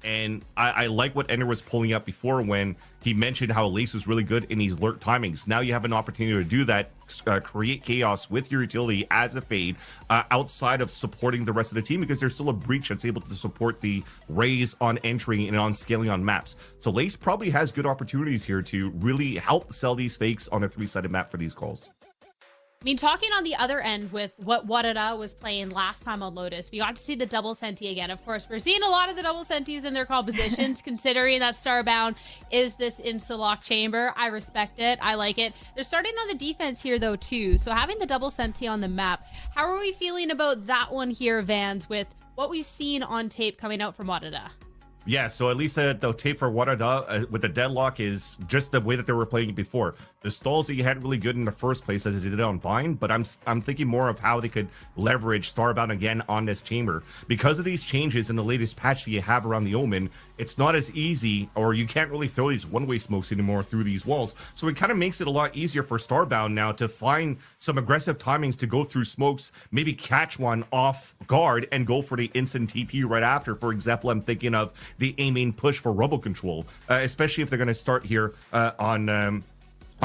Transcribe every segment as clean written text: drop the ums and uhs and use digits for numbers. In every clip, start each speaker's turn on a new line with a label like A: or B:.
A: And I like what Ender was pulling up before when he mentioned how Lace is really good in these lurk timings. Now you have an opportunity to do that, create chaos with your utility as a fade outside of supporting the rest of the team, because there's still a breach that's able to support the raise on entry and on scaling on maps. So Lace probably has good opportunities here to really help sell these fakes on a 3-sided map for these calls.
B: I mean, talking on the other end with what Wadada was playing last time on Lotus, we got to see the double senti again. Of course, we're seeing a lot of the double sentis in their compositions, considering that Starbound is this insta-lock chamber. I respect it. I like it. They're starting on the defense here, though, too. So having the double senti on the map, how are we feeling about that one here, Vans, with what we've seen on tape coming out from Wadada?
A: Yeah, so at least the tape for Wadada with the deadlock is just the way that they were playing it before. The stalls that you had really good in the first place as they did on Bind, but I'm thinking more of how they could leverage Starbound again on this chamber. Because of these changes in the latest patch that you have around the Omen, it's not as easy, or you can't really throw these one-way smokes anymore through these walls. So it kind of makes it a lot easier for Starbound now to find some aggressive timings to go through smokes, maybe catch one off guard and go for the instant TP right after. For example, I'm thinking of the A-main push for rubble control, especially if they're going to start here on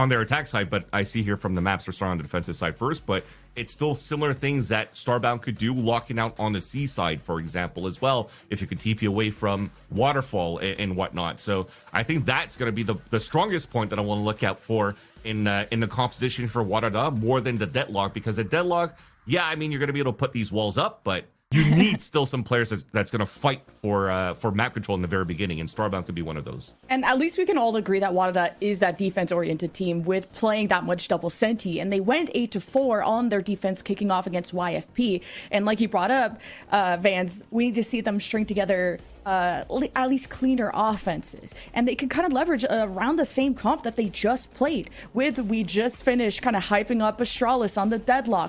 A: their attack side. But I see here from the maps they're starting on the defensive side first, but it's still similar things that Starbound could do, locking out on the C side, for example, as well, if you could TP away from Waterfall and whatnot. So I think that's going to be the strongest point that I want to look out for in the composition for Wadada, more than the deadlock, because the deadlock, yeah, I mean, you're going to be able to put these walls up, but you need still some players that's going to fight for map control in the very beginning, and Starbound could be one of those.
C: And at least we can all agree that Wadada is that defense-oriented team with playing that much double senti, and they went 8-4 on their defense kicking off against YFP. And like you brought up, Vans, we need to see them string together at least cleaner offenses, and they can kind of leverage around the same comp that they just played with. We just finished kind of hyping up Astralis on the deadlock.